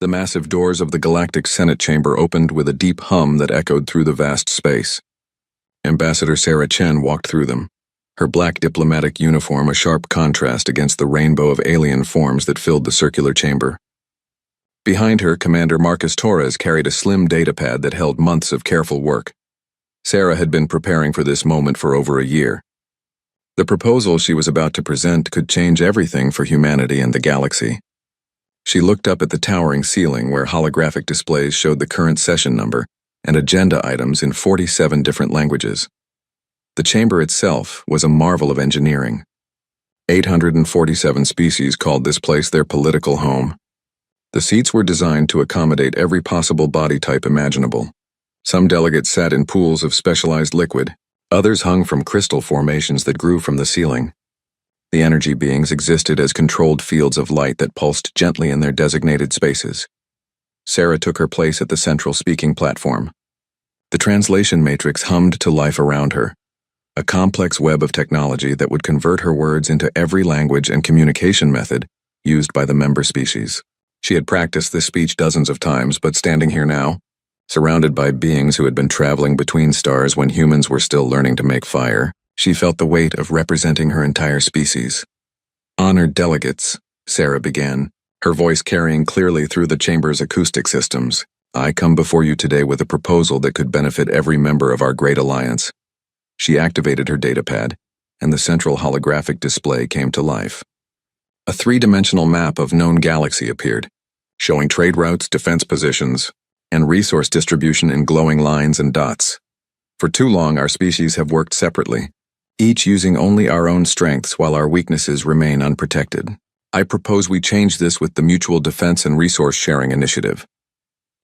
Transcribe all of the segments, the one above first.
The massive doors of the Galactic Senate chamber opened with a deep hum that echoed through the vast space. Ambassador Sarah Chen walked through them, her black diplomatic uniform a sharp contrast against the rainbow of alien forms that filled the circular chamber. Behind her, Commander Marcus Torres carried a slim datapad that held months of careful work. Sarah had been preparing for this moment for over a year. The proposal she was about to present could change everything for humanity and the galaxy. She looked up at the towering ceiling where holographic displays showed the current session number and agenda items in 47 different languages. The chamber itself was a marvel of engineering. 847 species called this place their political home. The seats were designed to accommodate every possible body type imaginable. Some delegates sat in pools of specialized liquid, others hung from crystal formations that grew from the ceiling. The energy beings existed as controlled fields of light that pulsed gently in their designated spaces. Sarah took her place at the central speaking platform. The translation matrix hummed to life around her, a complex web of technology that would convert her words into every language and communication method used by the member species. She had practiced this speech dozens of times, but standing here now, surrounded by beings who had been traveling between stars when humans were still learning to make fire, she felt the weight of representing her entire species. "Honored delegates," Sarah began, her voice carrying clearly through the chamber's acoustic systems, "I come before you today with a proposal that could benefit every member of our great alliance." She activated her datapad, and the central holographic display came to life. A three-dimensional map of known galaxy appeared, showing trade routes, defense positions, and resource distribution in glowing lines and dots. For too long, our species have worked separately, each using only our own strengths while our weaknesses remain unprotected. I propose we change this with the Mutual Defense and Resource Sharing Initiative.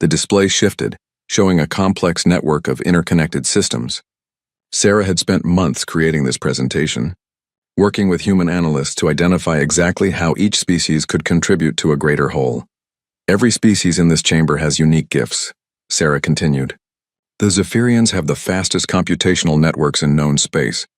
The display shifted, showing a complex network of interconnected systems. Sarah had spent months creating this presentation, working with human analysts to identify exactly how each species could contribute to a greater whole. "Every species in this chamber has unique gifts," Sarah continued. "The Zephyrians have the fastest computational networks in known space.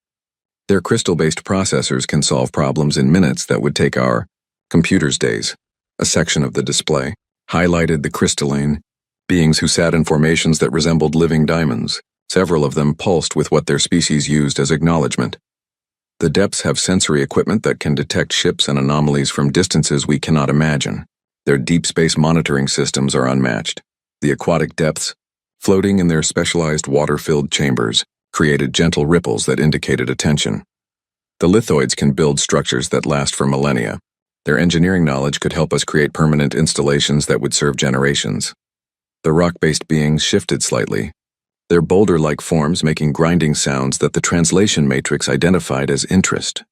Their crystal-based processors can solve problems in minutes that would take our computers days." A section of the display highlighted the crystalline beings who sat in formations that resembled living diamonds. Several of them pulsed with what their species used as acknowledgement. The depths have sensory equipment that can detect ships and anomalies from distances we cannot imagine. Their deep space monitoring systems are unmatched. The aquatic depths, floating in their specialized water-filled chambers, created gentle ripples that indicated attention. The lithoids can build structures that last for millennia. Their engineering knowledge could help us create permanent installations that would serve generations. The rock-based beings shifted slightly, their boulder-like forms making grinding sounds that the translation matrix identified as interest.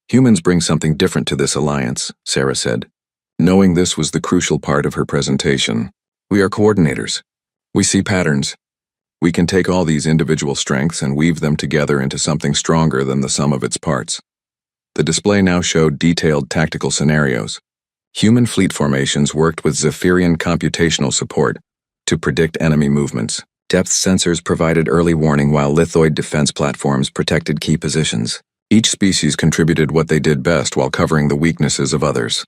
"Humans bring something different to this alliance," Sarah said. Knowing this was the crucial part of her presentation. "We are coordinators. We see patterns. We can take all these individual strengths and weave them together into something stronger than the sum of its parts." The display now showed detailed tactical scenarios. Human fleet formations worked with Zephyrian computational support to predict enemy movements. Depth sensors provided early warning while lithoid defense platforms protected key positions. Each species contributed what they did best while covering the weaknesses of others.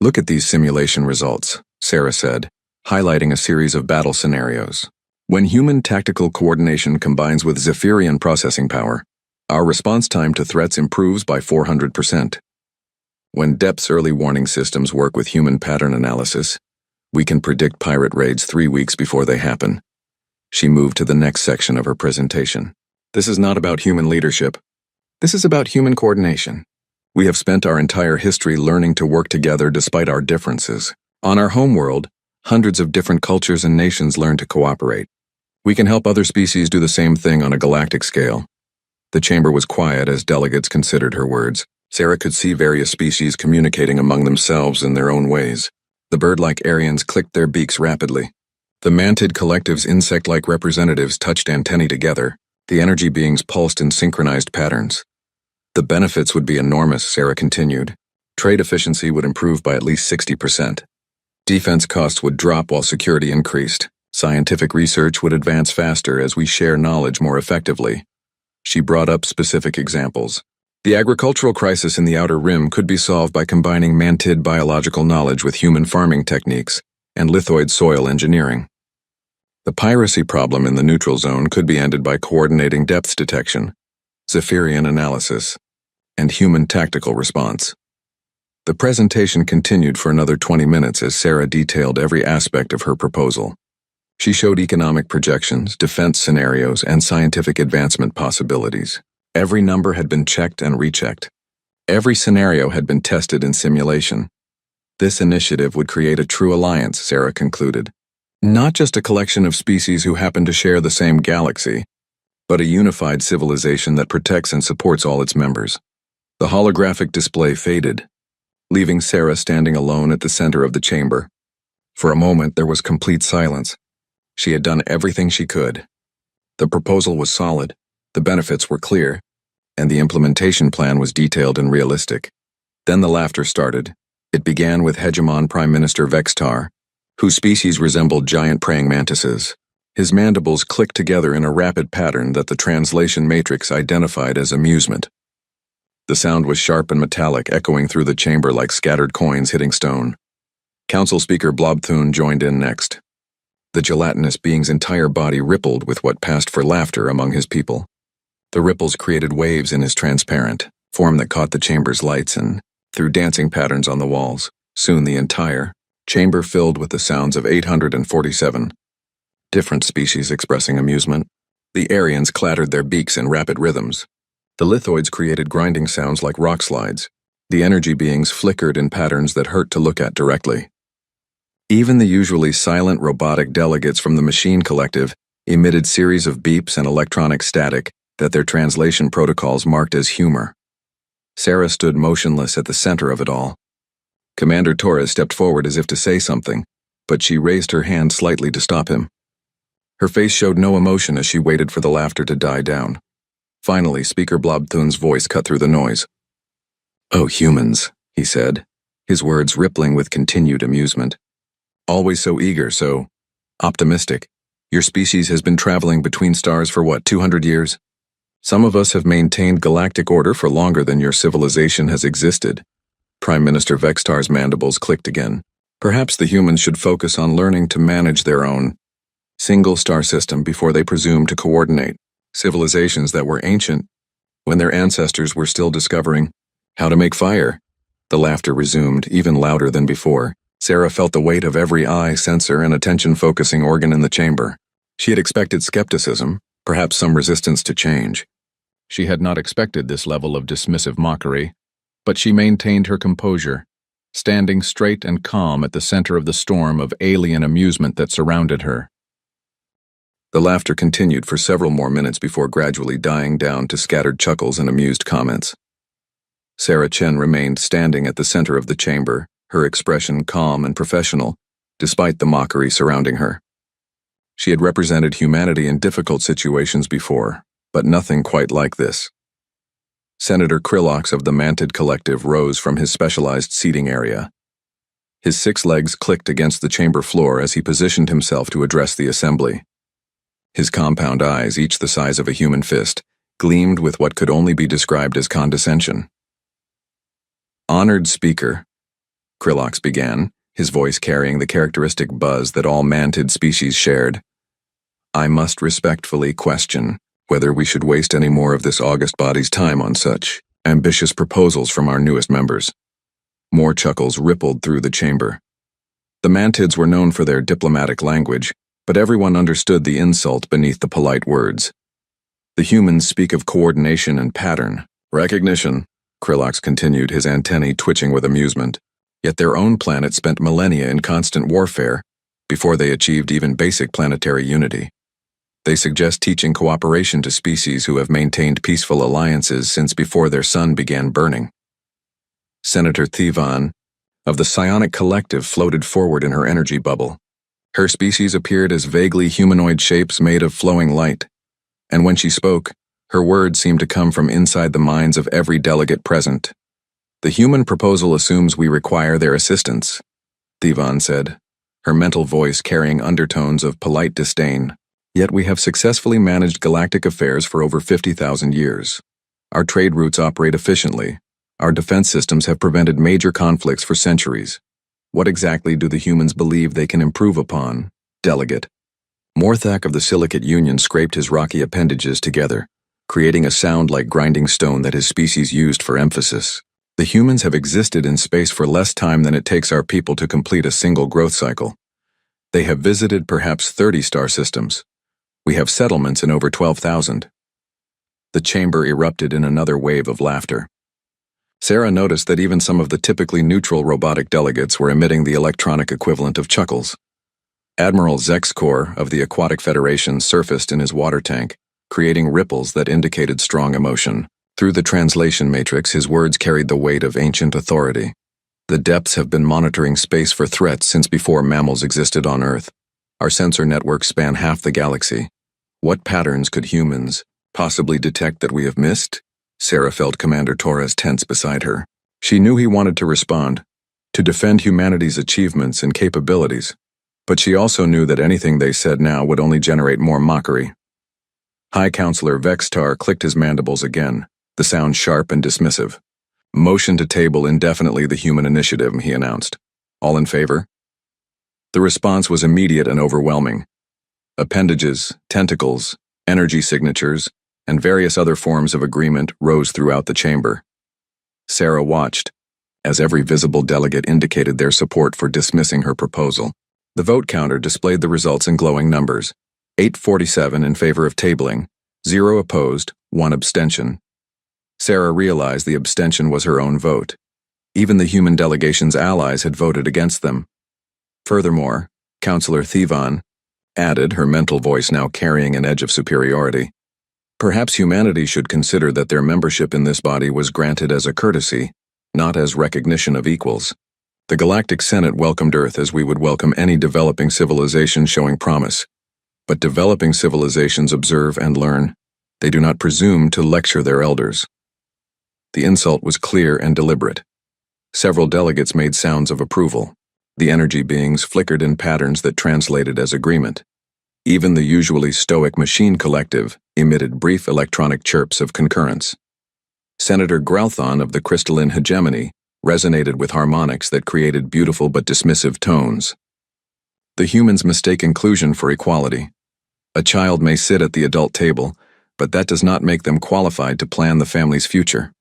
"Look at these simulation results," Sarah said, highlighting a series of battle scenarios. "When human tactical coordination combines with Zephyrian processing power, our response time to threats improves by 400%. When Depth's early warning systems work with human pattern analysis, we can predict pirate raids 3 weeks before they happen." She moved to the next section of her presentation. "This is not about human leadership. This is about human coordination. We have spent our entire history learning to work together despite our differences. On our homeworld, hundreds of different cultures and nations learn to cooperate. We can help other species do the same thing on a galactic scale." The chamber was quiet as delegates considered her words. Sarah could see various species communicating among themselves in their own ways. The bird-like Aryans clicked their beaks rapidly. The mantid collective's insect-like representatives touched antennae together. The energy beings pulsed in synchronized patterns. "The benefits would be enormous," Sarah continued. "Trade efficiency would improve by at least 60%. Defense costs would drop while security increased. Scientific research would advance faster as we share knowledge more effectively." She brought up specific examples. The agricultural crisis in the Outer Rim could be solved by combining mantid biological knowledge with human farming techniques, and lithoid soil engineering. The piracy problem in the neutral zone could be ended by coordinating depth detection, Zephyrian analysis, and human tactical response. The presentation continued for another 20 minutes as Sarah detailed every aspect of her proposal. She showed economic projections, defense scenarios, and scientific advancement possibilities. Every number had been checked and rechecked. Every scenario had been tested in simulation. This initiative would create a true alliance, Sarah concluded. Not just a collection of species who happen to share the same galaxy, but a unified civilization that protects and supports all its members. The holographic display faded, leaving Sarah standing alone at the center of the chamber. For a moment, there was complete silence. She had done everything she could. The proposal was solid, the benefits were clear, and the implementation plan was detailed and realistic. Then the laughter started. It began with Hegemon Prime Minister Vextar, whose species resembled giant praying mantises. His mandibles clicked together in a rapid pattern that the translation matrix identified as amusement. The sound was sharp and metallic, echoing through the chamber like scattered coins hitting stone. Council Speaker Blobthune joined in next. The gelatinous being's entire body rippled with what passed for laughter among his people. The ripples created waves in his transparent form that caught the chamber's lights and threw dancing patterns on the walls. Soon the entire chamber filled with the sounds of 847 different species expressing amusement. The Aryans clattered their beaks in rapid rhythms. The lithoids created grinding sounds like rock slides. The energy beings flickered in patterns that hurt to look at directly. Even the usually silent robotic delegates from the Machine Collective emitted series of beeps and electronic static that their translation protocols marked as humor. Sarah stood motionless at the center of it all. Commander Torres stepped forward as if to say something, but she raised her hand slightly to stop him. Her face showed no emotion as she waited for the laughter to die down. Finally, Speaker Blobthune's voice cut through the noise. "Oh, humans," he said, his words rippling with continued amusement. "Always so eager, so optimistic. Your species has been traveling between stars for what, 200 years? Some of us have maintained galactic order for longer than your civilization has existed." Prime Minister Vextar's mandibles clicked again. Perhaps the humans should focus on learning to manage their own single star system before they presume to coordinate civilizations that were ancient when their ancestors were still discovering how to make fire. The laughter resumed, even louder than before. Sarah felt the weight of every eye, sensor, and attention-focusing organ in the chamber. She had expected skepticism, perhaps some resistance to change. She had not expected this level of dismissive mockery, but she maintained her composure, standing straight and calm at the center of the storm of alien amusement that surrounded her. The laughter continued for several more minutes before gradually dying down to scattered chuckles and amused comments. Sarah Chen remained standing at the center of the chamber, her expression calm and professional, despite the mockery surrounding her. She had represented humanity in difficult situations before, but nothing quite like this. Senator Krillox of the Mantid Collective rose from his specialized seating area. His 6 legs clicked against the chamber floor as he positioned himself to address the assembly. His compound eyes, each the size of a human fist, gleamed with what could only be described as condescension. "Honored Speaker," Krillox began, his voice carrying the characteristic buzz that all mantid species shared, "I must respectfully question whether we should waste any more of this august body's time on such ambitious proposals from our newest members." More chuckles rippled through the chamber. The mantids were known for their diplomatic language, but everyone understood the insult beneath the polite words. The humans speak of coordination and pattern, recognition, Krillox continued, his antennae twitching with amusement. Yet their own planet spent millennia in constant warfare before they achieved even basic planetary unity. They suggest teaching cooperation to species who have maintained peaceful alliances since before their sun began burning. Senator Thivan of the Psionic Collective floated forward in her energy bubble. Her species appeared as vaguely humanoid shapes made of flowing light, and when she spoke, her words seemed to come from inside the minds of every delegate present. "The human proposal assumes we require their assistance," Thivan said, her mental voice carrying undertones of polite disdain. "Yet we have successfully managed galactic affairs for over 50,000 years. Our trade routes operate efficiently. Our defense systems have prevented major conflicts for centuries. What exactly do the humans believe they can improve upon? Delegate. Morthak of the Silicate Union scraped his rocky appendages together, creating a sound like grinding stone that his species used for emphasis. The humans have existed in space for less time than it takes our people to complete a single growth cycle. They have visited perhaps 30 star systems. We have settlements in over 12,000. The chamber erupted in another wave of laughter. Sarah noticed that even some of the typically neutral robotic delegates were emitting the electronic equivalent of chuckles. Admiral Zexkor of the Aquatic Federation surfaced in his water tank, creating ripples that indicated strong emotion. Through the translation matrix, his words carried the weight of ancient authority. The depths have been monitoring space for threats since before mammals existed on Earth. Our sensor networks span half the galaxy. What patterns could humans possibly detect that we have missed? Sarah felt Commander Torres tense beside her. She knew he wanted to respond, to defend humanity's achievements and capabilities, but she also knew that anything they said now would only generate more mockery. High Counselor Vextar clicked his mandibles again, the sound sharp and dismissive. Motion to table indefinitely the human initiative, he announced. All in favor? The response was immediate and overwhelming. Appendages, tentacles, energy signatures, and various other forms of agreement rose throughout the chamber. Sarah watched, as every visible delegate indicated their support for dismissing her proposal. The vote counter displayed the results in glowing numbers: 847 in favor of tabling, 0 opposed, 1 abstention. Sarah realized the abstention was her own vote. Even the human delegation's allies had voted against them. Furthermore, Counselor Thivan added, her mental voice now carrying an edge of superiority, perhaps humanity should consider that their membership in this body was granted as a courtesy, not as recognition of equals. The Galactic Senate welcomed Earth as we would welcome any developing civilization showing promise. But developing civilizations observe and learn. They do not presume to lecture their elders. The insult was clear and deliberate. Several delegates made sounds of approval. The energy beings flickered in patterns that translated as agreement. Even the usually stoic machine collective emitted brief electronic chirps of concurrence. Senator Grauthon of the crystalline hegemony resonated with harmonics that created beautiful but dismissive tones. The humans mistake inclusion for equality. A child may sit at the adult table, but that does not make them qualified to plan the family's future.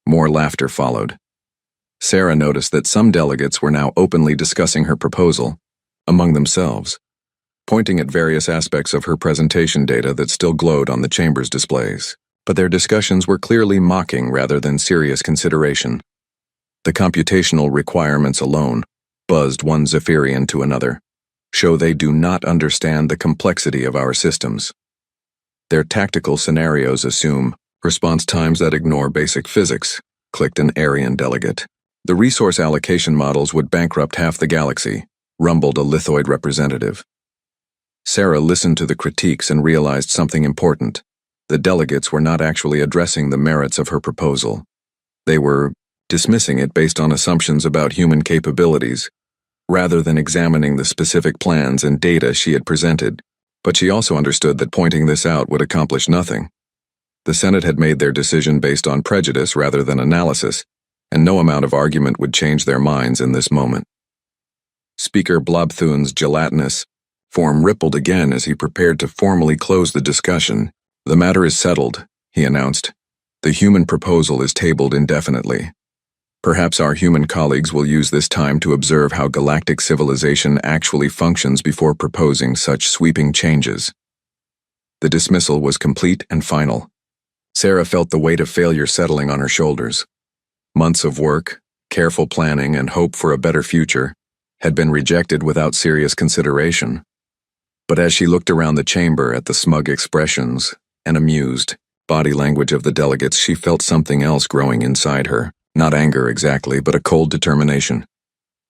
More laughter followed. Sarah noticed that some delegates were now openly discussing her proposal, among themselves, pointing at various aspects of her presentation data that still glowed on the chamber's displays. But their discussions were clearly mocking rather than serious consideration. The computational requirements alone, buzzed one Zephyrian to another, show they do not understand the complexity of our systems. Their tactical scenarios assume response times that ignore basic physics, clicked an Aryan delegate. The resource allocation models would bankrupt half the galaxy, rumbled a lithoid representative. Sarah listened to the critiques and realized something important. The delegates were not actually addressing the merits of her proposal. They were dismissing it based on assumptions about human capabilities, rather than examining the specific plans and data she had presented. But she also understood that pointing this out would accomplish nothing. The Senate had made their decision based on prejudice rather than analysis, and no amount of argument would change their minds in this moment. Speaker Blobthun's gelatinous form rippled again as he prepared to formally close the discussion. The matter is settled, he announced. The human proposal is tabled indefinitely. Perhaps our human colleagues will use this time to observe how galactic civilization actually functions before proposing such sweeping changes. The dismissal was complete and final. Sarah felt the weight of failure settling on her shoulders. Months of work, careful planning, and hope for a better future had been rejected without serious consideration. But as she looked around the chamber at the smug expressions and amused body language of the delegates, she felt something else growing inside her. Not anger exactly, but a cold determination.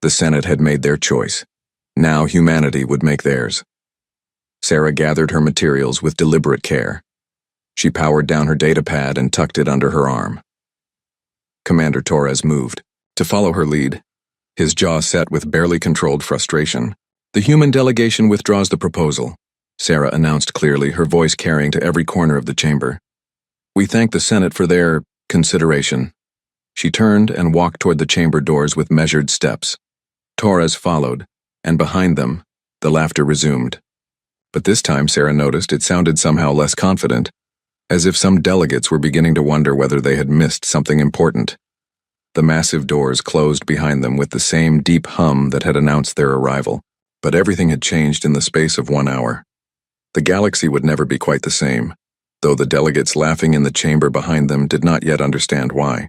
The Senate had made their choice. Now humanity would make theirs. Sarah gathered her materials with deliberate care. She powered down her datapad and tucked it under her arm. Commander Torres moved to follow her lead, his jaw set with barely controlled frustration. The human delegation withdraws the proposal, Sarah announced clearly, her voice carrying to every corner of the chamber. We thank the Senate for their consideration. She turned and walked toward the chamber doors with measured steps. Torres followed, and behind them, the laughter resumed. But this time Sarah noticed it sounded somehow less confident, as if some delegates were beginning to wonder whether they had missed something important. The massive doors closed behind them with the same deep hum that had announced their arrival, but everything had changed in the space of 1 hour. The galaxy would never be quite the same, though the delegates laughing in the chamber behind them did not yet understand why.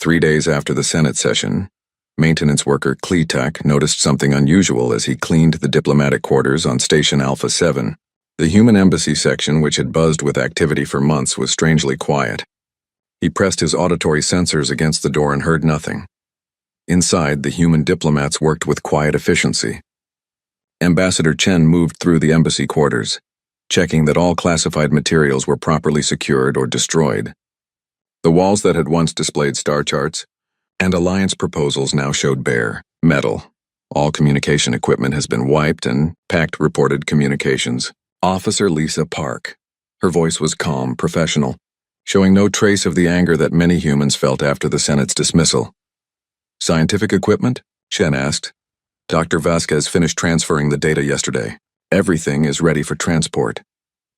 3 days after the Senate session, maintenance worker Kleetak noticed something unusual as he cleaned the diplomatic quarters on Station Alpha 7. The human embassy section, which had buzzed with activity for months, was strangely quiet. He pressed his auditory sensors against the door and heard nothing. Inside, the human diplomats worked with quiet efficiency. Ambassador Chen moved through the embassy quarters, checking that all classified materials were properly secured or destroyed. The walls that had once displayed star charts and alliance proposals now showed bare metal. All communication equipment has been wiped and packed, reported communications. Officer Lisa Park. Her voice was calm, professional, showing no trace of the anger that many humans felt after the Senate's dismissal. Scientific equipment? Chen asked. Dr. Vasquez finished transferring the data yesterday. Everything is ready for transport.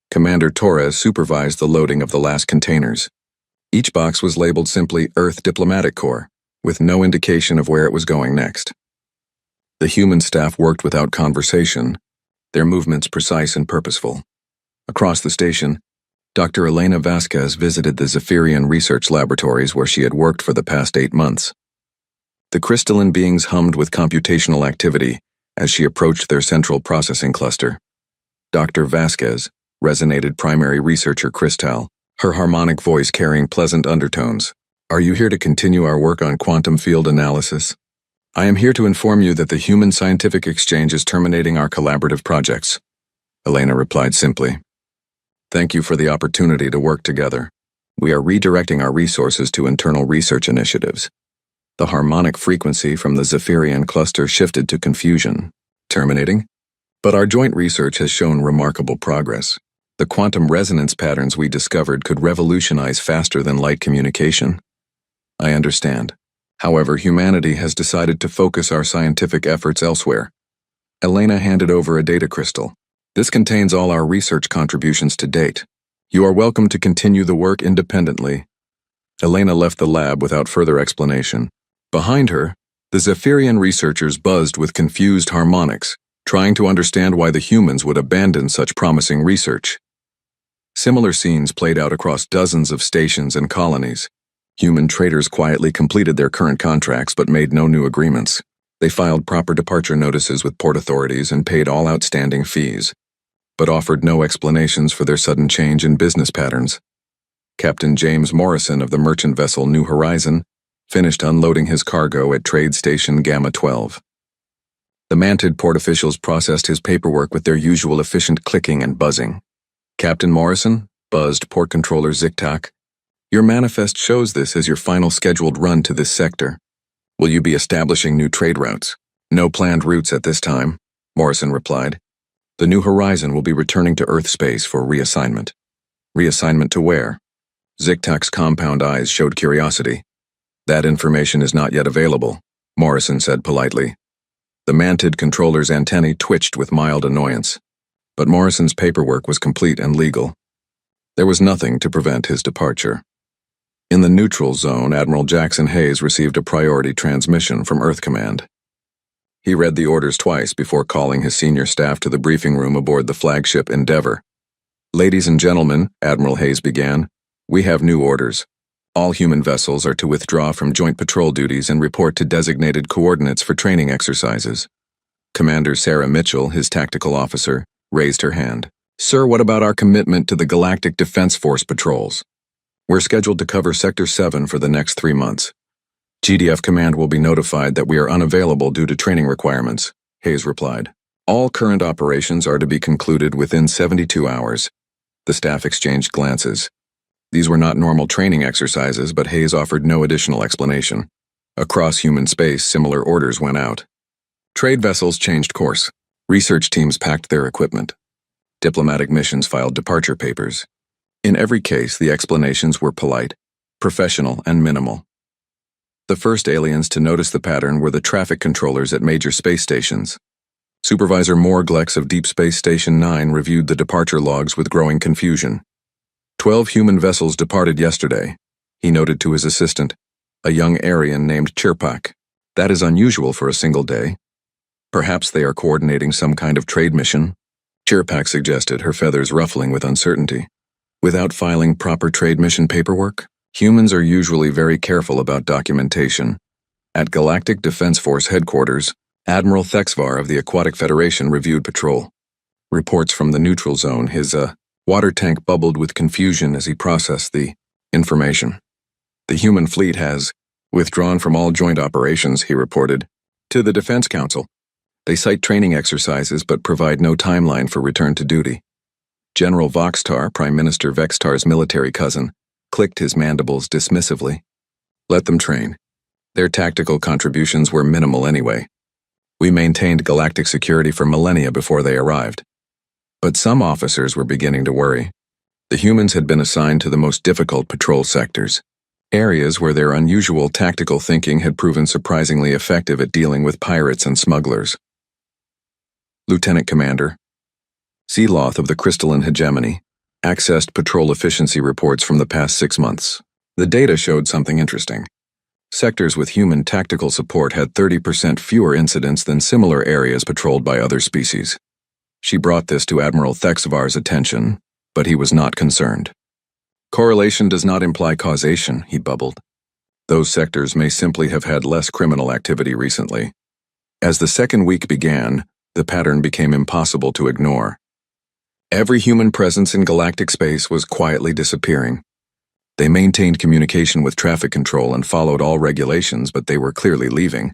Commander Torres supervised the loading of the last containers. Each box was labeled simply Earth Diplomatic Corps, with no indication of where it was going next. The human staff worked without conversation, their movements precise and purposeful. Across the station, Dr. Elena Vasquez visited the Zephyrian research laboratories where she had worked for the past 8 months. The crystalline beings hummed with computational activity as she approached their central processing cluster. Dr. Vasquez resonated primary researcher Cristal, her harmonic voice carrying pleasant undertones. Are you here to continue our work on quantum field analysis? I am here to inform you that the Human Scientific Exchange is terminating our collaborative projects. Elena replied simply. Thank you for the opportunity to work together. We are redirecting our resources to internal research initiatives. The harmonic frequency from the Zephyrian cluster shifted to confusion. Terminating? But our joint research has shown remarkable progress. The quantum resonance patterns we discovered could revolutionize faster than light communication. I understand. However, humanity has decided to focus our scientific efforts elsewhere. Elena handed over a data crystal. This contains all our research contributions to date. You are welcome to continue the work independently. Elena left the lab without further explanation. Behind her, the Zephyrian researchers buzzed with confused harmonics, trying to understand why the humans would abandon such promising research. Similar scenes played out across dozens of stations and colonies. Human traders quietly completed their current contracts but made no new agreements. They filed proper departure notices with port authorities and paid all outstanding fees, but offered no explanations for their sudden change in business patterns. Captain James Morrison of the merchant vessel New Horizon finished unloading his cargo at Trade Station Gamma 12. The manted port officials processed his paperwork with their usual efficient clicking and buzzing. Captain Morrison, buzzed Port Controller Ziktak, your manifest shows this as your final scheduled run to this sector. Will you be establishing new trade routes? No planned routes at this time, Morrison replied. The New Horizon will be returning to Earth space for reassignment. Reassignment to where? Ziktak's compound eyes showed curiosity. That information is not yet available, Morrison said politely. The manted controller's antennae twitched with mild annoyance, but Morrison's paperwork was complete and legal. There was nothing to prevent his departure. In the neutral zone, Admiral Jackson Hayes received a priority transmission from Earth Command. He read the orders twice before calling his senior staff to the briefing room aboard the flagship Endeavour. Ladies and gentlemen, Admiral Hayes began, we have new orders. All human vessels are to withdraw from joint patrol duties and report to designated coordinates for training exercises. Commander Sarah Mitchell, his tactical officer, raised her hand. Sir, what about our commitment to the Galactic Defense Force patrols? We're scheduled to cover Sector 7 for the next 3 months. GDF Command will be notified that we are unavailable due to training requirements, Hayes replied. All current operations are to be concluded within 72 hours. The staff exchanged glances. These were not normal training exercises, but Hayes offered no additional explanation. Across human space, similar orders went out. Trade vessels changed course. Research teams packed their equipment. Diplomatic missions filed departure papers. In every case, the explanations were polite, professional, and minimal. The first aliens to notice the pattern were the traffic controllers at major space stations. Supervisor Morglex of Deep Space Station 9 reviewed the departure logs with growing confusion. 12 human vessels departed yesterday, he noted to his assistant, a young Aryan named Chirpak. That is unusual for a single day. Perhaps they are coordinating some kind of trade mission, Chirpak suggested, her feathers ruffling with uncertainty. Without filing proper trade mission paperwork? Humans are usually very careful about documentation. At Galactic Defense Force headquarters, Admiral Thexvar of the Aquatic Federation reviewed patrol. Reports from the neutral zone, his water tank bubbled with confusion as he processed the information. The human fleet has withdrawn from all joint operations, he reported, to the Defense Council. They cite training exercises but provide no timeline for return to duty. General Voxtar, Prime Minister Vextar's military cousin, clicked his mandibles dismissively. Let them train. Their tactical contributions were minimal anyway. We maintained galactic security for millennia before they arrived. But some officers were beginning to worry. The humans had been assigned to the most difficult patrol sectors, areas where their unusual tactical thinking had proven surprisingly effective at dealing with pirates and smugglers. Lieutenant Commander Sealoth of the Crystalline Hegemony accessed patrol efficiency reports from the past 6 months. The data showed something interesting. Sectors with human tactical support had 30% fewer incidents than similar areas patrolled by other species. She brought this to Admiral Thexvar's attention, but he was not concerned. Correlation does not imply causation, he bubbled. Those sectors may simply have had less criminal activity recently. As the second week began, the pattern became impossible to ignore. Every human presence in galactic space was quietly disappearing. They maintained communication with traffic control and followed all regulations, but they were clearly leaving.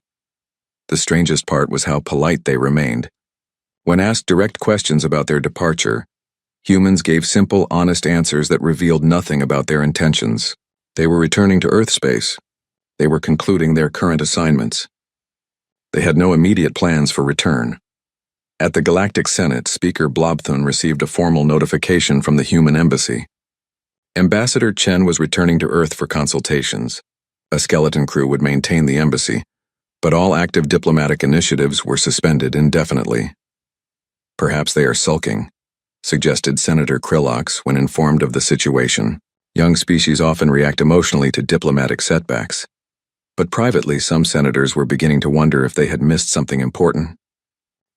The strangest part was how polite they remained. When asked direct questions about their departure, humans gave simple, honest answers that revealed nothing about their intentions. They were returning to Earth space. They were concluding their current assignments. They had no immediate plans for return. At the Galactic Senate, Speaker Blobthun received a formal notification from the human embassy. Ambassador Chen was returning to Earth for consultations. A skeleton crew would maintain the embassy, but all active diplomatic initiatives were suspended indefinitely. Perhaps they are sulking, suggested Senator Krillox when informed of the situation. Young species often react emotionally to diplomatic setbacks. But privately, some senators were beginning to wonder if they had missed something important.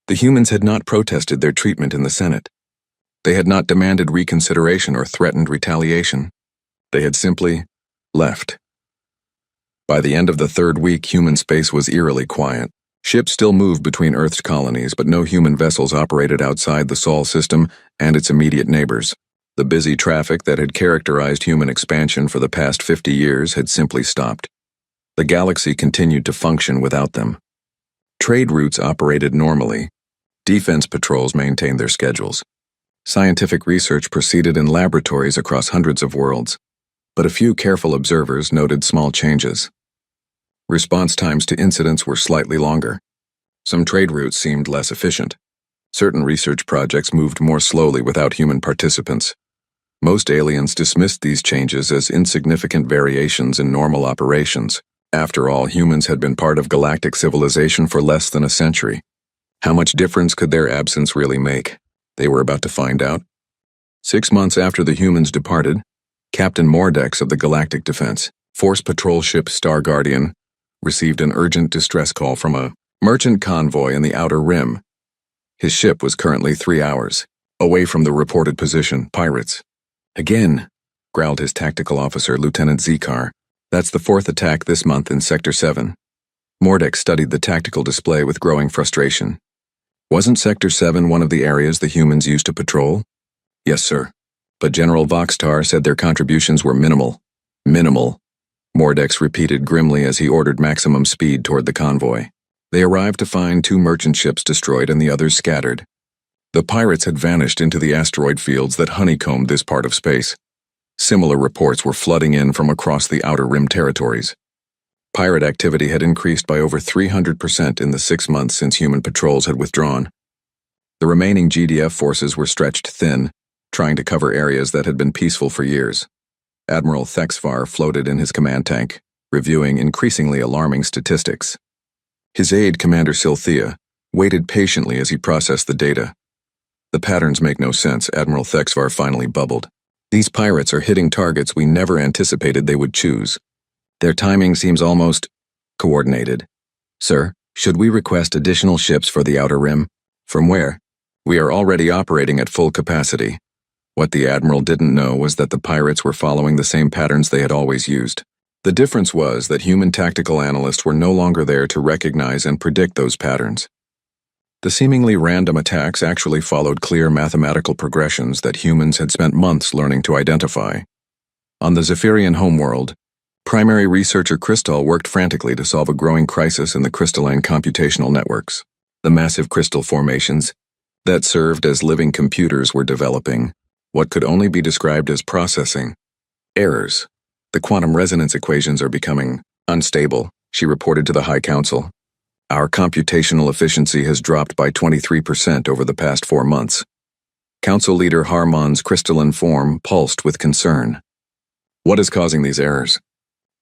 The humans had not protested their treatment in the Senate. They had not demanded reconsideration or threatened retaliation. They had simply left. By the end of the third week, human space was eerily quiet. Ships still moved between Earth's colonies, but no human vessels operated outside the Sol system and its immediate neighbors. The busy traffic that had characterized human expansion for the past 50 years had simply stopped. The galaxy continued to function without them. Trade routes operated normally. Defense patrols maintained their schedules. Scientific research proceeded in laboratories across hundreds of worlds, but a few careful observers noted small changes. Response times to incidents were slightly longer. Some trade routes seemed less efficient. Certain research projects moved more slowly without human participants. Most aliens dismissed these changes as insignificant variations in normal operations. After all, humans had been part of galactic civilization for less than a century. How much difference could their absence really make? They were about to find out. 6 months after the humans departed, Captain Mordex of the Galactic Defense Force patrol ship Star Guardian received an urgent distress call from a merchant convoy in the Outer Rim. His ship was currently 3 hours away from the reported position, pirates. Again, growled his tactical officer, Lieutenant Zekar. That's the 4th attack this month in Sector 7. Mordex studied the tactical display with growing frustration. Wasn't Sector 7 one of the areas the humans used to patrol? Yes, sir. But General Voxtar said their contributions were minimal. Minimal. Mordex repeated grimly as he ordered maximum speed toward the convoy. They arrived to find 2 merchant ships destroyed and the others scattered. The pirates had vanished into the asteroid fields that honeycombed this part of space. Similar reports were flooding in from across the Outer Rim territories. Pirate activity had increased by over 300% in the 6 months since human patrols had withdrawn. The remaining GDF forces were stretched thin, trying to cover areas that had been peaceful for years. Admiral Thexvar floated in his command tank, reviewing increasingly alarming statistics. His aide, Commander Silthea, waited patiently as he processed the data. "The patterns make no sense," Admiral Thexvar finally bubbled. "These pirates are hitting targets we never anticipated they would choose. Their timing seems almost coordinated. Sir, should we request additional ships for the Outer Rim? From where? We are already operating at full capacity." What the Admiral didn't know was that the pirates were following the same patterns they had always used. The difference was that human tactical analysts were no longer there to recognize and predict those patterns. The seemingly random attacks actually followed clear mathematical progressions that humans had spent months learning to identify. On the Zephyrian homeworld, primary researcher Crystal worked frantically to solve a growing crisis in the crystalline computational networks. The massive crystal formations that served as living computers were developing what could only be described as processing errors. "The quantum resonance equations are becoming unstable," she reported to the High Council. "Our computational efficiency has dropped by 23% over the past 4 months." Council leader Harmon's crystalline form pulsed with concern. "What is causing these errors?"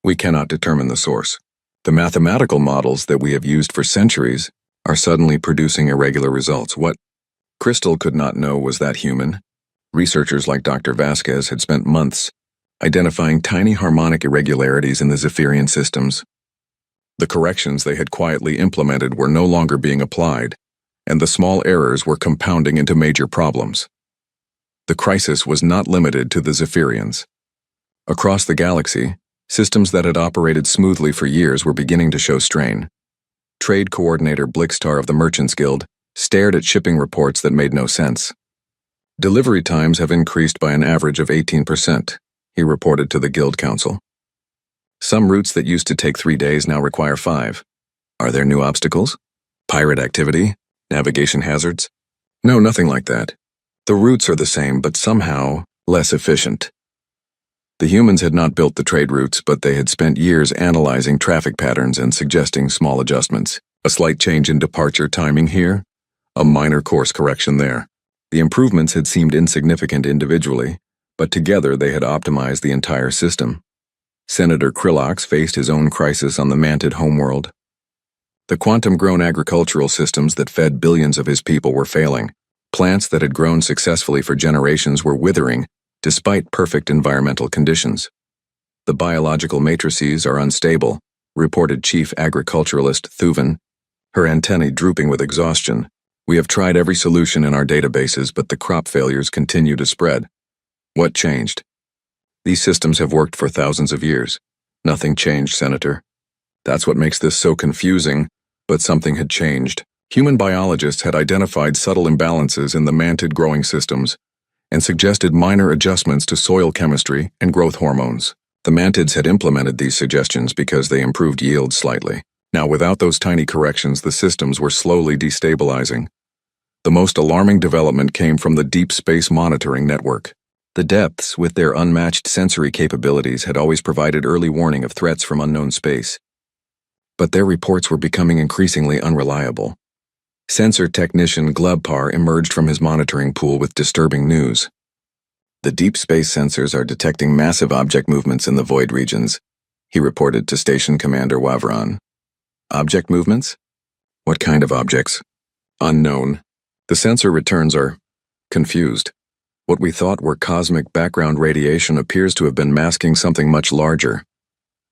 "We cannot determine the source. The mathematical models that we have used for centuries are suddenly producing irregular results." What Crystal could not know was that human. Researchers like Dr. Vasquez had spent months identifying tiny harmonic irregularities in the Zephyrian systems. The corrections they had quietly implemented were no longer being applied, and the small errors were compounding into major problems. The crisis was not limited to the Zephyrians. Across the galaxy, systems that had operated smoothly for years were beginning to show strain. Trade coordinator Blickstar of the Merchants Guild stared at shipping reports that made no sense. "Delivery times have increased by an average of 18%, he reported to the Guild Council. "Some routes that used to take 3 days now require 5. Are there new obstacles? Pirate activity? Navigation hazards?" "No, nothing like that. The routes are the same, but somehow less efficient." The humans had not built the trade routes, but they had spent years analyzing traffic patterns and suggesting small adjustments. A slight change in departure timing here, a minor course correction there. The improvements had seemed insignificant individually, but together they had optimized the entire system. Senator Krillox faced his own crisis on the Mantid homeworld. The quantum-grown agricultural systems that fed billions of his people were failing. Plants that had grown successfully for generations were withering, despite perfect environmental conditions. "The biological matrices are unstable," reported Chief Agriculturalist Thuven, her antennae drooping with exhaustion. "We have tried every solution in our databases, but the crop failures continue to spread." What changed? "These systems have worked for thousands of years. Nothing changed, Senator. That's what makes this so confusing, but something had changed. Human biologists had identified subtle imbalances in the Mantid growing systems and suggested minor adjustments to soil chemistry and growth hormones. The Mantids had implemented these suggestions because they improved yield slightly. Now, without those tiny corrections, the systems were slowly destabilizing. The most alarming development came from the Deep Space Monitoring Network. The depths, with their unmatched sensory capabilities, had always provided early warning of threats from unknown space. But their reports were becoming increasingly unreliable. Sensor technician Glubpar emerged from his monitoring pool with disturbing news. "The deep space sensors are detecting massive object movements in the void regions," he reported to Station Commander Wavron. "Object movements? What kind of objects?" "Unknown. The sensor returns are confused. What we thought were cosmic background radiation appears to have been masking something much larger."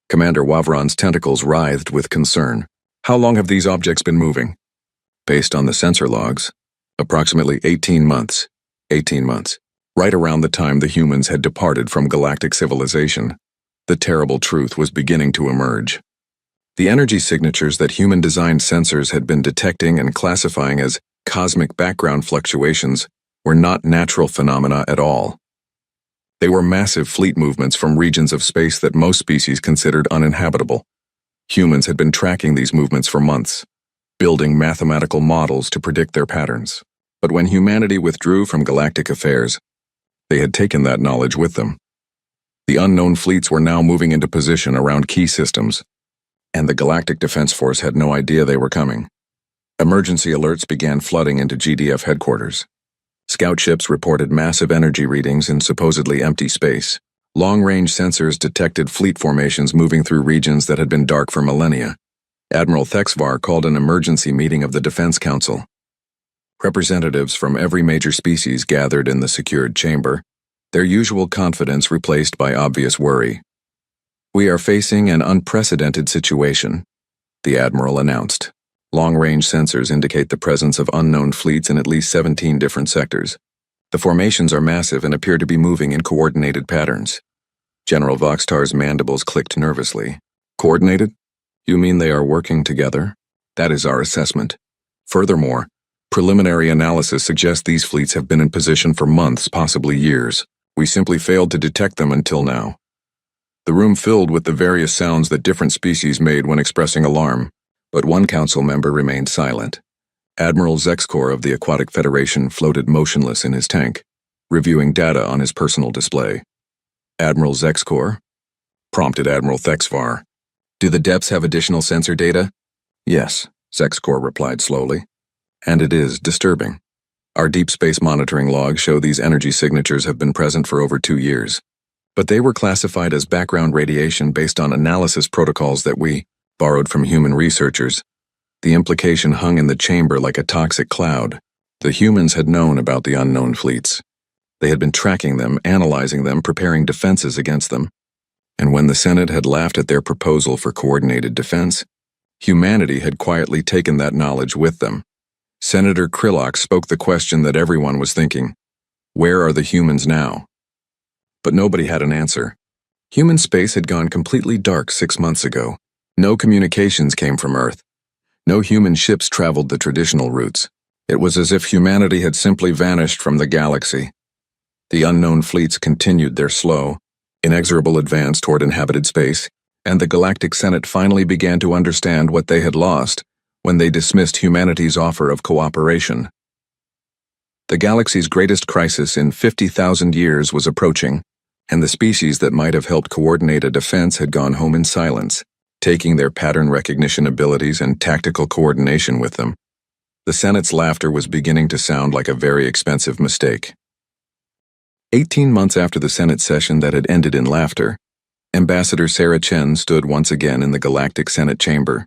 Commander Wavron's tentacles writhed with concern. "How long have these objects been moving?" "Based on the sensor logs, approximately 18 months. 18 months. Right around the time the humans had departed from galactic civilization. The terrible truth was beginning to emerge. The energy signatures that human-designed sensors had been detecting and classifying as cosmic background fluctuations were not natural phenomena at all. They were massive fleet movements from regions of space that most species considered uninhabitable. Humans had been tracking these movements for months, building mathematical models to predict their patterns. But when humanity withdrew from galactic affairs, they had taken that knowledge with them. The unknown fleets were now moving into position around key systems, and the Galactic Defense Force had no idea they were coming. Emergency alerts began flooding into GDF headquarters. Scout ships reported massive energy readings in supposedly empty space. Long-range sensors detected fleet formations moving through regions that had been dark for millennia. Admiral Thexvar called an emergency meeting of the Defense Council. Representatives from every major species gathered in the secured chamber, their usual confidence replaced by obvious worry. "We are facing an unprecedented situation," the Admiral announced. Long-range sensors indicate the presence of unknown fleets in at least 17 different sectors. The formations are massive and appear to be moving in coordinated patterns. General Voxtar's mandibles clicked nervously. "Coordinated? You mean they are working together?" "That is our assessment. Furthermore, preliminary analysis suggests these fleets have been in position for months, possibly years. We simply failed to detect them until now." The room filled with the various sounds that different species made when expressing alarm, but one council member remained silent. Admiral Zexkor of the Aquatic Federation floated motionless in his tank, reviewing data on his personal display. "Admiral Zexkor?" prompted Admiral Thexvar. "Do the depths have additional sensor data?" "Yes," Zexkor replied slowly. "And it is disturbing. Our deep space monitoring logs show these energy signatures have been present for over 2 years. But they were classified as background radiation based on analysis protocols that we borrowed from human researchers. The implication hung in the chamber like a toxic cloud. The humans had known about the unknown fleets. They had been tracking them, analyzing them, preparing defenses against them. And when the Senate had laughed at their proposal for coordinated defense, humanity had quietly taken that knowledge with them. Senator Krillok spoke the question that everyone was thinking: where are the humans now? But nobody had an answer. Human space had gone completely dark 6 months ago. No communications came from Earth. No human ships traveled the traditional routes. It was as if humanity had simply vanished from the galaxy. The unknown fleets continued their slow, inexorable advance toward inhabited space, and the Galactic Senate finally began to understand what they had lost when they dismissed humanity's offer of cooperation. The galaxy's greatest crisis in 50,000 years was approaching, and the species that might have helped coordinate a defense had gone home in silence, taking their pattern recognition abilities and tactical coordination with them. The Senate's laughter was beginning to sound like a very expensive mistake. 18 months after the Senate session that had ended in laughter, Ambassador Sarah Chen stood once again in the Galactic Senate chamber.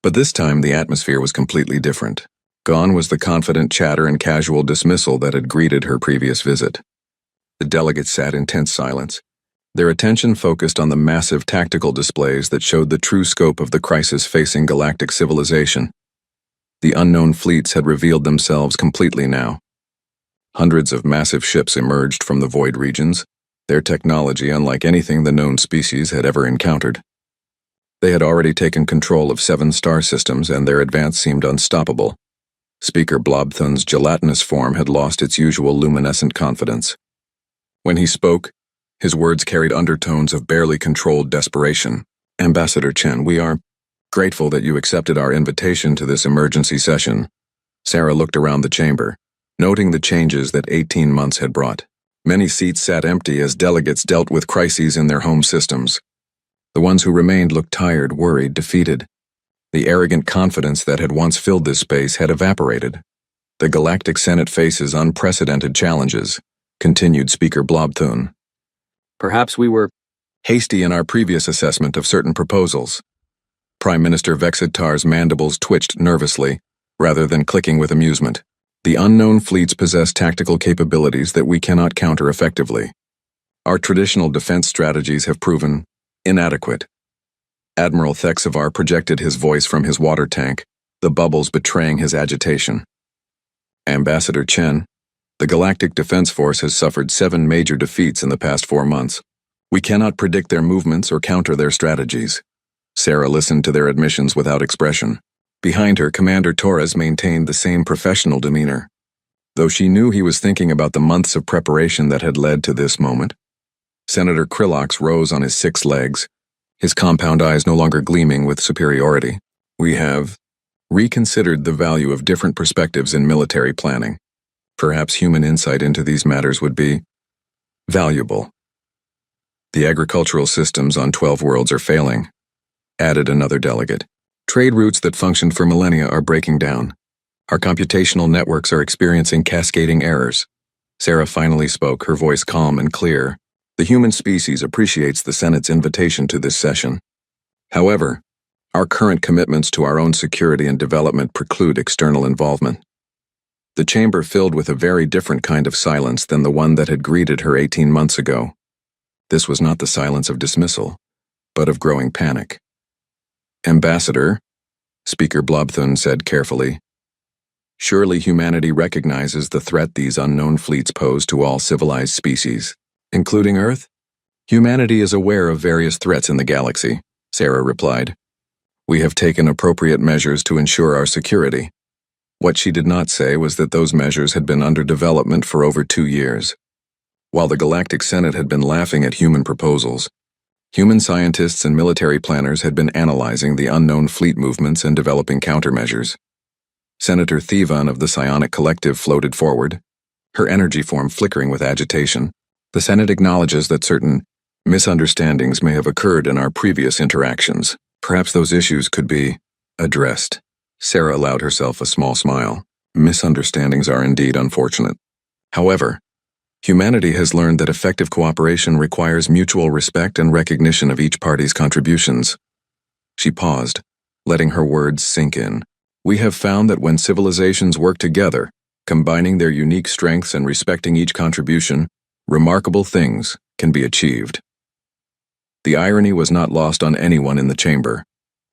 But this time the atmosphere was completely different. Gone was the confident chatter and casual dismissal that had greeted her previous visit. The delegates sat in tense silence, their attention focused on the massive tactical displays that showed the true scope of the crisis facing galactic civilization. The unknown fleets had revealed themselves completely now. Hundreds of massive ships emerged from the void regions, their technology unlike anything the known species had ever encountered. They had already taken control of 7 star systems, and their advance seemed unstoppable. Speaker Blobthun's gelatinous form had lost its usual luminescent confidence. When he spoke, his words carried undertones of barely controlled desperation. "Ambassador Chen, we are grateful that you accepted our invitation to this emergency session." Sarah looked around the chamber, noting the changes that 18 months had brought. Many seats sat empty as delegates dealt with crises in their home systems. The ones who remained looked tired, worried, defeated. The arrogant confidence that had once filled this space had evaporated. "The Galactic Senate faces unprecedented challenges," continued Speaker Blobthun. "Perhaps we were hasty in our previous assessment of certain proposals." Prime Minister Vexitar's mandibles twitched nervously, rather than clicking with amusement. "The unknown fleets possess tactical capabilities that we cannot counter effectively. Our traditional defense strategies have proven inadequate." Admiral Thexvar projected his voice from his water tank, the bubbles betraying his agitation. "Ambassador Chen, the Galactic Defense Force has suffered 7 major defeats in the past 4 months. We cannot predict their movements or counter their strategies." Sarah listened to their admissions without expression. Behind her, Commander Torres maintained the same professional demeanor, though she knew he was thinking about the months of preparation that had led to this moment. Senator Krillok rose on his 6 legs, his compound eyes no longer gleaming with superiority. "We have reconsidered the value of different perspectives in military planning. Perhaps human insight into these matters would be valuable. The agricultural systems on 12 worlds are failing," added another delegate. "Trade routes that functioned for millennia are breaking down. Our computational networks are experiencing cascading errors." Sarah finally spoke, her voice calm and clear. The human species appreciates the Senate's invitation to this session. However, our current commitments to our own security and development preclude external involvement. The chamber filled with a very different kind of silence than the one that had greeted her 18 months ago. This was not the silence of dismissal, but of growing panic. "Ambassador," Speaker Blobthun said carefully, "surely humanity recognizes the threat these unknown fleets pose to all civilized species, including Earth?" "Humanity is aware of various threats in the galaxy," Sarah replied. "We have taken appropriate measures to ensure our security." What she did not say was that those measures had been under development for over 2 years. While the Galactic Senate had been laughing at human proposals, human scientists and military planners had been analyzing the unknown fleet movements and developing countermeasures. Senator Thevan of the Psionic Collective floated forward, her energy form flickering with agitation. "The Senate acknowledges that certain misunderstandings may have occurred in our previous interactions. Perhaps those issues could be addressed." Sarah allowed herself a small smile. Misunderstandings are indeed unfortunate. However, humanity has learned that effective cooperation requires mutual respect and recognition of each party's contributions. She paused, letting her words sink in. "We have found that when civilizations work together, combining their unique strengths and respecting each contribution, remarkable things can be achieved." The irony was not lost on anyone in the chamber.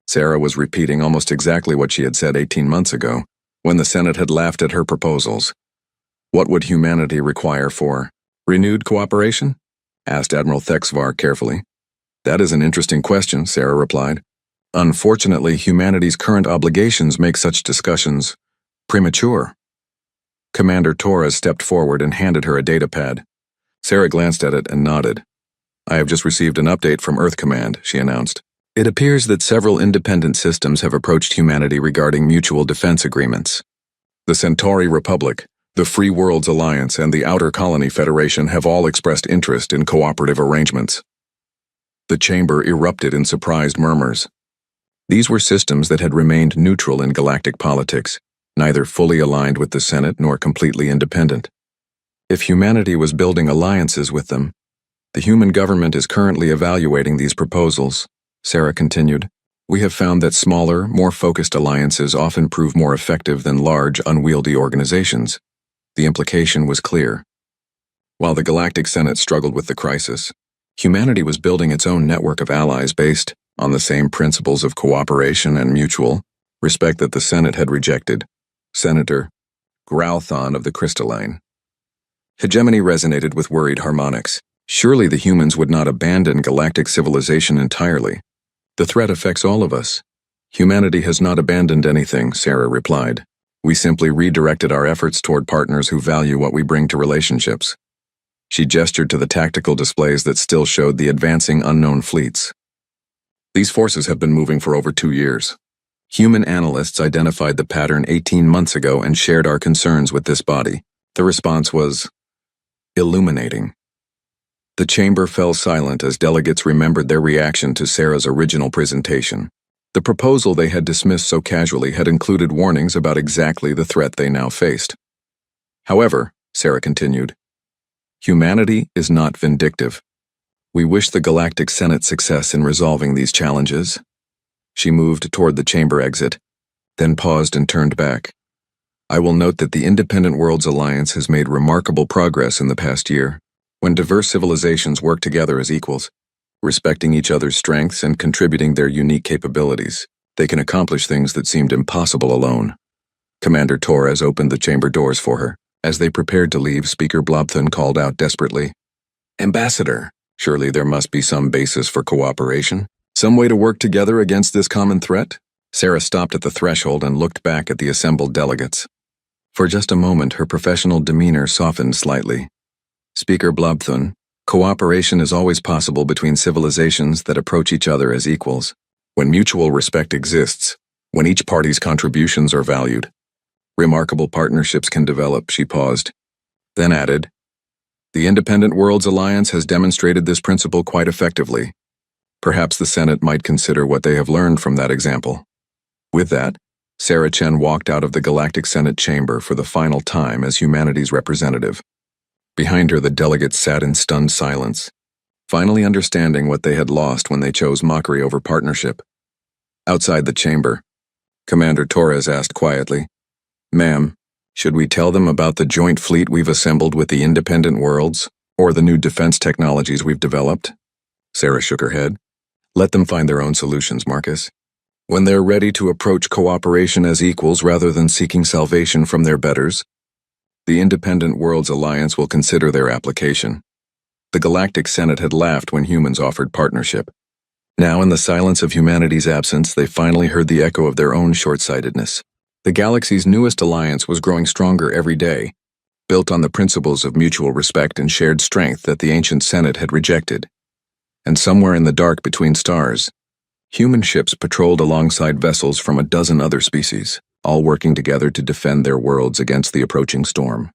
Sarah was repeating almost exactly what she had said 18 months ago, when the Senate had laughed at her proposals. What would humanity require for renewed cooperation? Asked Admiral Thexvar carefully. "That is an interesting question," Sarah replied. "Unfortunately, humanity's current obligations make such discussions premature." Commander Torres stepped forward and handed her a datapad. Sarah glanced at it and nodded. "I have just received an update from Earth Command," she announced. "It appears that several independent systems have approached humanity regarding mutual defense agreements. The Centauri Republic, the Free Worlds Alliance, and the Outer Colony Federation have all expressed interest in cooperative arrangements." The chamber erupted in surprised murmurs. These were systems that had remained neutral in galactic politics, neither fully aligned with the Senate nor completely independent. If humanity was building alliances with them, the human government is currently evaluating these proposals, Sarah continued. "We have found that smaller, more focused alliances often prove more effective than large, unwieldy organizations." The implication was clear. While the Galactic Senate struggled with the crisis, humanity was building its own network of allies based on the same principles of cooperation and mutual respect that the Senate had rejected. Senator Growthon of the Crystalline. Hegemony resonated with worried harmonics. Surely the humans would not abandon galactic civilization entirely. "The threat affects all of us." "Humanity has not abandoned anything," Sarah replied. "We simply redirected our efforts toward partners who value what we bring to relationships." She gestured to the tactical displays that still showed the advancing unknown fleets. "These forces have been moving for over 2 years. Human analysts identified the pattern 18 months ago and shared our concerns with this body." The response was illuminating. The chamber fell silent as delegates remembered their reaction to Sarah's original presentation. The proposal they had dismissed so casually had included warnings about exactly the threat they now faced. "However," Sarah continued, "humanity is not vindictive. We wish the Galactic Senate success in resolving these challenges." She moved toward the chamber exit, then paused and turned back. "I will note that the Independent Worlds Alliance has made remarkable progress in the past year. When diverse civilizations work together as equals, respecting each other's strengths and contributing their unique capabilities, they can accomplish things that seemed impossible alone." Commander Torres opened the chamber doors for her. As they prepared to leave, Speaker Blobthun called out desperately, "Ambassador, surely there must be some basis for cooperation? Some way to work together against this common threat?" Sarah stopped at the threshold and looked back at the assembled delegates. For just a moment, her professional demeanor softened slightly. "Speaker Blobthun, cooperation is always possible between civilizations that approach each other as equals. When mutual respect exists, when each party's contributions are valued, remarkable partnerships can develop." She paused, then added, "The Independent Worlds Alliance has demonstrated this principle quite effectively. Perhaps the Senate might consider what they have learned from that example." With that, Sarah Chen walked out of the Galactic Senate chamber for the final time as humanity's representative. Behind her, the delegates sat in stunned silence, finally understanding what they had lost when they chose mockery over partnership. Outside the chamber, Commander Torres asked quietly, "Ma'am, should we tell them about the joint fleet we've assembled with the independent worlds, or the new defense technologies we've developed?" Sarah shook her head. "Let them find their own solutions, Marcus. When they're ready to approach cooperation as equals rather than seeking salvation from their betters, the Independent Worlds Alliance will consider their application." The Galactic Senate had laughed when humans offered partnership. Now, in the silence of humanity's absence, they finally heard the echo of their own short-sightedness. The galaxy's newest alliance was growing stronger every day, built on the principles of mutual respect and shared strength that the ancient Senate had rejected. And somewhere in the dark between stars, human ships patrolled alongside vessels from a dozen other species, all working together to defend their worlds against the approaching storm.